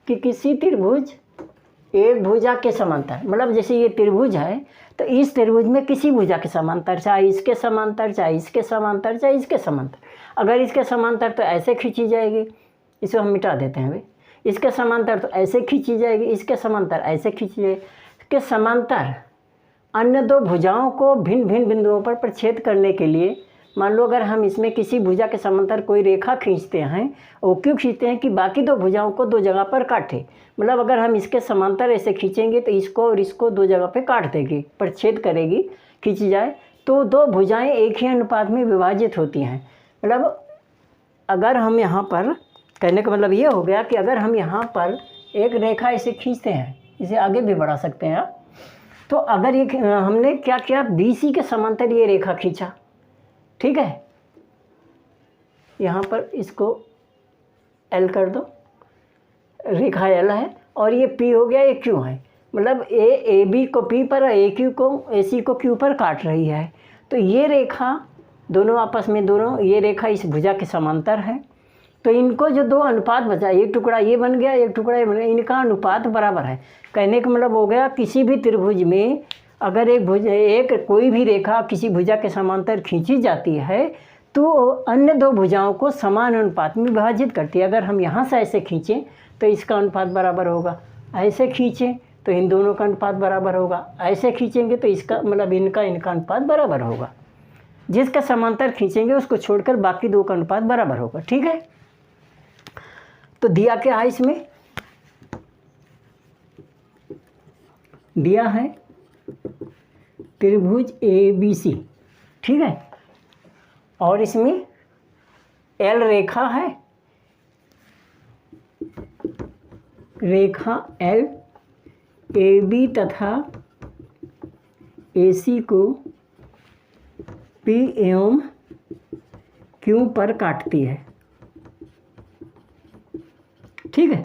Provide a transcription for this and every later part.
कि किसी त्रिभुज एक भुजा के समांतर, मतलब जैसे ये त्रिभुज है तो इस त्रिभुज में किसी भुजा के समांतर, चाहे इसके समांतर, चाहे इसके समांतर, चाहे इसके समांतर, अगर इसके समांतर तो ऐसे खींची जाएगी, इसे हम मिटा देते हैं भाई, इसके समांतर तो ऐसे खींची जाएगी, इसके समांतर ऐसे खींची जाएगी, इसके समांतर अन्य दो भुजाओं को भिन्न भिन्न बिंदुओं पर प्रछेद करने के लिए, मान लो अगर हम इसमें किसी भुजा के समांतर कोई रेखा खींचते हैं, वो क्यों खींचते हैं कि बाकी दो भुजाओं को दो जगह पर काटे, मतलब अगर हम इसके समांतर ऐसे खींचेंगे तो इसको और इसको दो जगह पे काट देगी, प्रछेद करेगी, खींची जाए तो दो भुजाएं एक ही अनुपात में विभाजित होती हैं। मतलब अगर हम यहाँ पर, कहने का मतलब ये हो गया कि अगर हम यहाँ पर एक रेखा ऐसे खींचते हैं, इसे आगे भी बढ़ा सकते हैं आप, तो अगर ये हमने क्या किया, BC के समांतर ये रेखा खींचा, ठीक है, यहाँ पर इसको L कर दो, रेखा L है, और ये P हो गया, ये Q है, मतलब AB को P पर, AQ को AC को Q पर काट रही है, तो ये रेखा दोनों आपस में, दोनों ये रेखा इस भुजा के समांतर है, तो इनको जो दो अनुपात बचा, एक टुकड़ा ये बन गया, एक टुकड़ा ये बन गया, इनका अनुपात बराबर है। कहने का मतलब हो गया किसी भी त्रिभुज में अगर एक कोई भी रेखा किसी भुजा के समांतर खींची जाती है तो अन्य दो भुजाओं को समान अनुपात में विभाजित करती है। अगर हम यहाँ से ऐसे खींचें तो इसका अनुपात बराबर होगा, ऐसे खींचें तो इन दोनों का अनुपात बराबर होगा, ऐसे खींचेंगे तो इसका मतलब इनका अनुपात बराबर होगा। जिसका समांतर खींचेंगे उसको छोड़कर बाकी दो का अनुपात बराबर होगा, ठीक है। तो दिया क्या है, इसमें दिया है त्रिभुज ABC, ठीक है, और इसमें L रेखा है, रेखा L AB तथा AC को P एवं Q पर काटती है, ठीक है,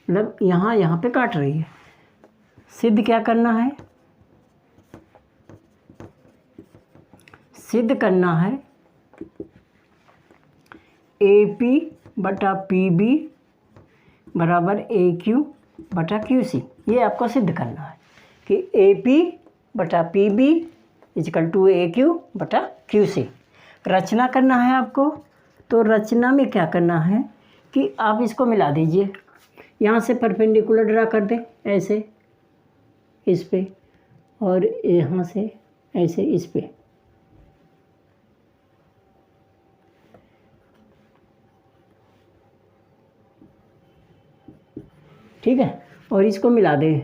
मतलब यहाँ पे काट रही है। सिद्ध क्या करना है, सिद्ध करना है AP बटा PB बराबर AQ बटा QC, ये आपको सिद्ध करना है कि AP बटा PB इक्वल टू AQ बटा QC। रचना करना है आपको, तो रचना में क्या करना है कि आप इसको मिला दीजिए, यहाँ से परपेंडिकुलर ड्रा कर दें ऐसे इस पे, और यहाँ से ऐसे इस पे, ठीक है, और इसको मिला दें।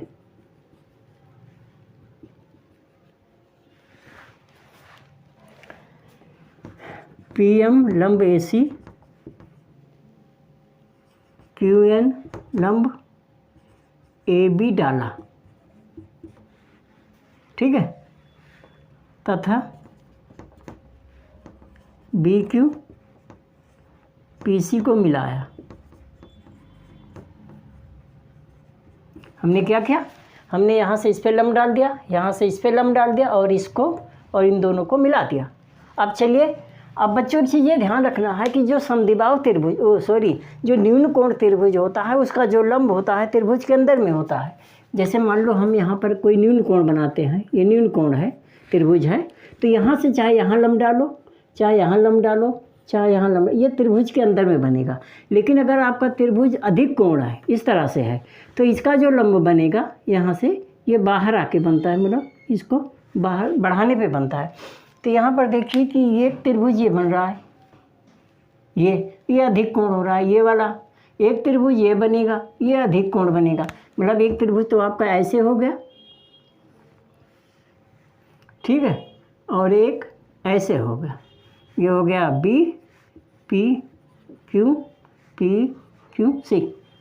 PM लंब AC, QN लंब AB डाला, ठीक है, तथा BQ PC को मिलाया। हमने क्या किया, हमने यहाँ से इस पे लंब डाल दिया, यहाँ से इस पे लंब डाल दिया, और इसको और इन दोनों को मिला दिया। अब चलिए, अब बच्चों की ये ध्यान रखना है कि जो समद्विबाहु त्रिभुज जो न्यून कोण त्रिभुज होता है उसका जो लंब होता है त्रिभुज के अंदर में होता है। जैसे मान लो हम यहाँ पर कोई न्यून कोण बनाते हैं, ये न्यून कोण है, त्रिभुज है, तो यहाँ से चाहे यहाँ लंब डालो, चाहे यहाँ लंब डालो, चाहे यहाँ लंब, ये त्रिभुज के अंदर में बनेगा। लेकिन अगर आपका त्रिभुज अधिक कोण है, इस तरह से है, तो इसका जो लंब बनेगा यहाँ से ये बाहर आके बनता है, मतलब इसको बाहर बढ़ाने पे बनता है। तो यहाँ पर देखिए कि ये त्रिभुज ये बन रहा है, ये अधिक कोण हो रहा है, ये वाला एक त्रिभुज ये बनेगा, ये अधिक कोण बनेगा, मतलब एक त्रिभुज तो आपका ऐसे हो गया, ठीक है, और एक ऐसे हो गया, ये हो गया BPQC,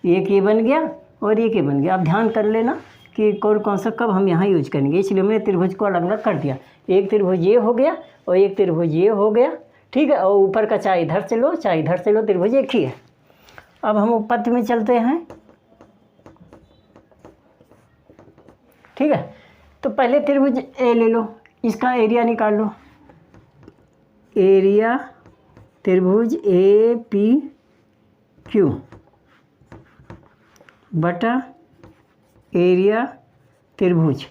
एक ये बन गया और एक ये बन गया। आप ध्यान कर लेना कि कौन सा कब हम यहाँ यूज करेंगे, इसलिए मैंने त्रिभुज को अलग अलग कर दिया। एक त्रिभुज ये हो गया और एक त्रिभुज ये हो गया, ठीक है, और ऊपर का चाहे इधर से लो चाहे इधर से लो, त्रिभुज एक ही है। अब हम उपपत्ति में चलते हैं, ठीक है। तो पहले त्रिभुज ए ले लो, इसका एरिया निकाल लो, एरिया त्रिभुज APQ बटा एरिया त्रिभुज।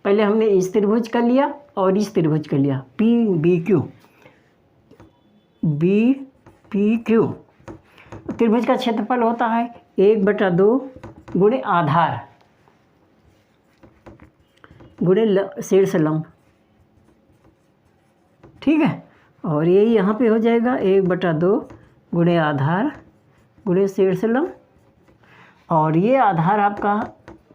पहले हमने इस त्रिभुज कर लिया और इस त्रिभुज कर लिया, P B Q, B P Q. त्रिभुज का क्षेत्रफल होता है 1/2 गुणे आधार गुणे शीर्ष लंब, ठीक है। और यही यहाँ पे हो जाएगा 1/2 गुणे आधार गुणे शीर्ष लंब। और ये आधार आपका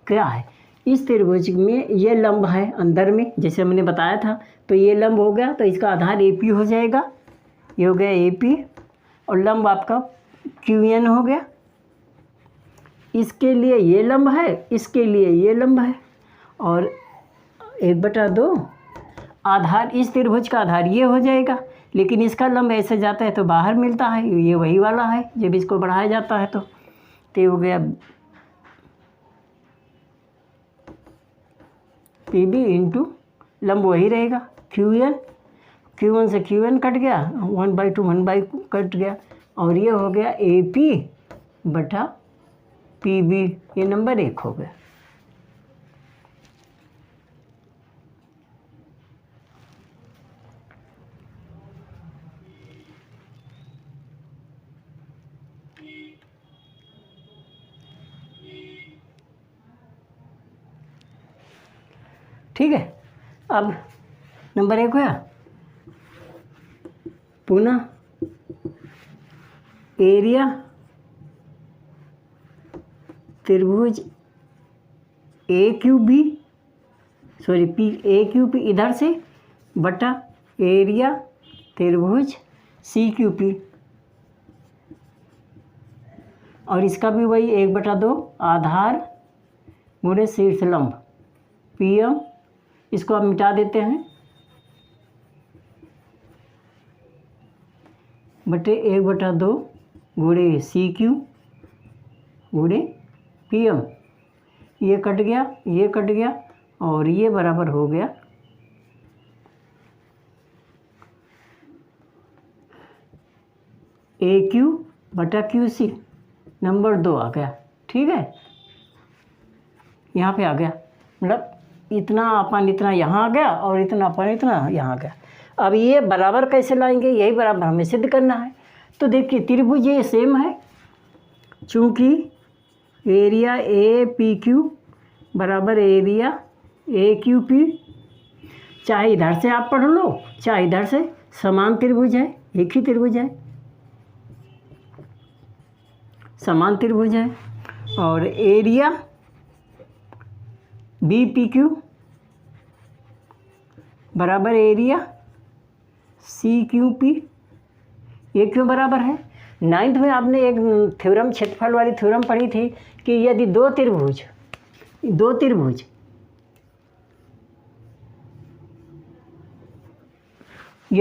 क्या है, इस त्रिभुज में ये लंब है अंदर में, जैसे हमने बताया था। तो ये लंब हो गया तो इसका आधार AP हो जाएगा, ये हो गया AP। और लंब आपका QN हो गया। इसके लिए ये लंब है, इसके लिए ये लंब है। और 1/2 आधार, इस त्रिभुज का आधार ये हो जाएगा, लेकिन इसका लंब ऐसे जाता है तो बाहर मिलता है, ये वही वाला है जब इसको बढ़ाया जाता है। तो ये हो गया PB इंटू लंब वही रहेगा QN, Q1 से QN कट गया, 1/2 1/2 कट गया। और ये हो गया AP बटा PB, ये नंबर 1 हो गया। ठीक है, अब नंबर 1 हुआ। पुनः एरिया त्रिभुज AQB, सॉरी PAQP इधर से बटा एरिया त्रिभुज CQP। और इसका भी वही 1/2 आधार गुणे शीर्ष लंब PM। इसको आप मिटा देते हैं, बटे 1/2 गुणे CQ गुणे PM। ये कट गया, ये कट गया, और ये बराबर हो गया AQ बटा QC, नंबर 2 आ गया। ठीक है, यहाँ पे आ गया, मतलब इतना अपन इतना यहाँ आ गया और इतना अपन इतना यहाँ आ गया। अब ये बराबर कैसे लाएंगे, यही बराबर हमें सिद्ध करना है। तो देखिए त्रिभुज ये सेम है, चूँकि एरिया APQ बराबर एरिया AQP, चाहे इधर से आप पढ़ लो चाहे इधर से, समान त्रिभुज है, एक ही त्रिभुज है, समान त्रिभुज है। और एरिया BPQ बराबर एरिया CQP, ये क्यों बराबर है। 9th में आपने एक थ्योरम, क्षेत्रफल वाली थ्योरम पढ़ी थी कि यदि दो त्रिभुज ये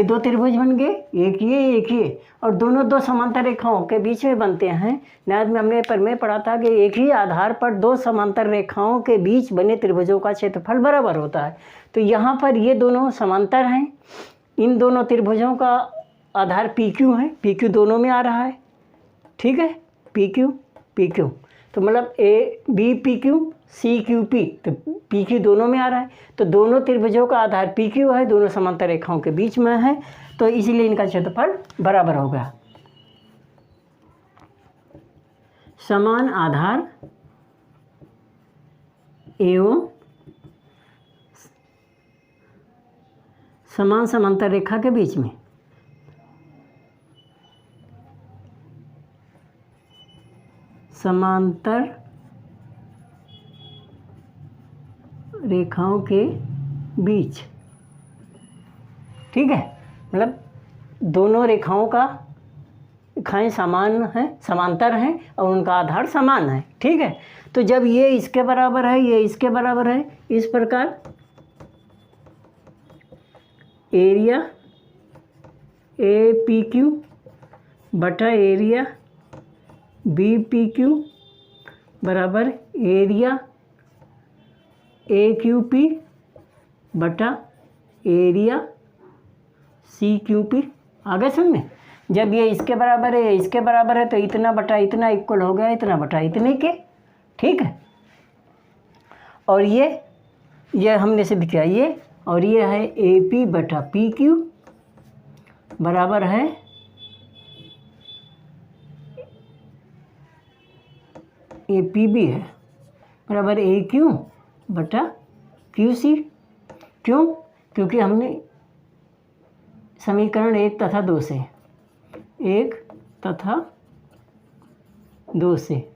दो त्रिभुज बन गए, एक ये, और दोनों दो समांतर रेखाओं के बीच में बनते हैं। 9th में हमने प्रमेय पढ़ा था कि एक ही आधार पर दो समांतर रेखाओं के बीच बने त्रिभुजों का क्षेत्रफल बराबर होता है। तो यहाँ पर ये दोनों समांतर हैं, इन दोनों त्रिभुजों का आधार PQ है, PQ दोनों में आ रहा है, ठीक है, PQ, तो मतलब BPQ CQP, तो PQ दोनों में आ रहा है। तो दोनों त्रिभुजों का आधार PQ है, दोनों समांतर रेखाओं के बीच में है, तो इसीलिए इनका क्षेत्रफल बराबर हो गया। समान आधार एवं समान समांतर रेखा के बीच में समांतर रेखाओं के बीच, ठीक है, मतलब दोनों रेखाओं का रेखाएं समान हैं, समांतर हैं और उनका आधार समान है, ठीक है। तो जब ये इसके बराबर है, ये इसके बराबर है, इस प्रकार एरिया APQ बटा एरिया BPQ बराबर एरिया AQP बटा एरिया CQP। आगे समझ में, जब ये इसके बराबर है, इसके बराबर है, तो इतना बटा इतना इक्वल हो गया इतना बटा इतने के, ठीक है। और ये हमने सिद्ध किया ये, और ये है AP बटा PQ बराबर है APB है बराबर AQ बटा QC। क्यों? क्योंकि हमने समीकरण 1 तथा 2 से 1 तथा 2 से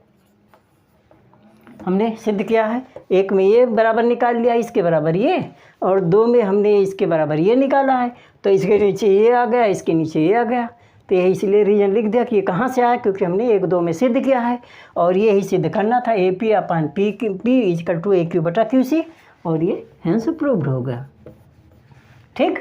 हमने सिद्ध किया है। 1 में ये बराबर निकाल लिया, इसके बराबर ये, और 2 में हमने इसके बराबर ये निकाला है। तो इसके नीचे ये आ गया, इसके नीचे ये आ गया। तो ये इसलिए रीजन लिख दिया कि ये कहाँ से आया, क्योंकि हमने 1 2 में सिद्ध किया है। और ये ही सिद्ध करना था AP अपान P इक्वल टू AQ बटा QC, और ये हेंस प्रूव्ड हो गया। ठीक।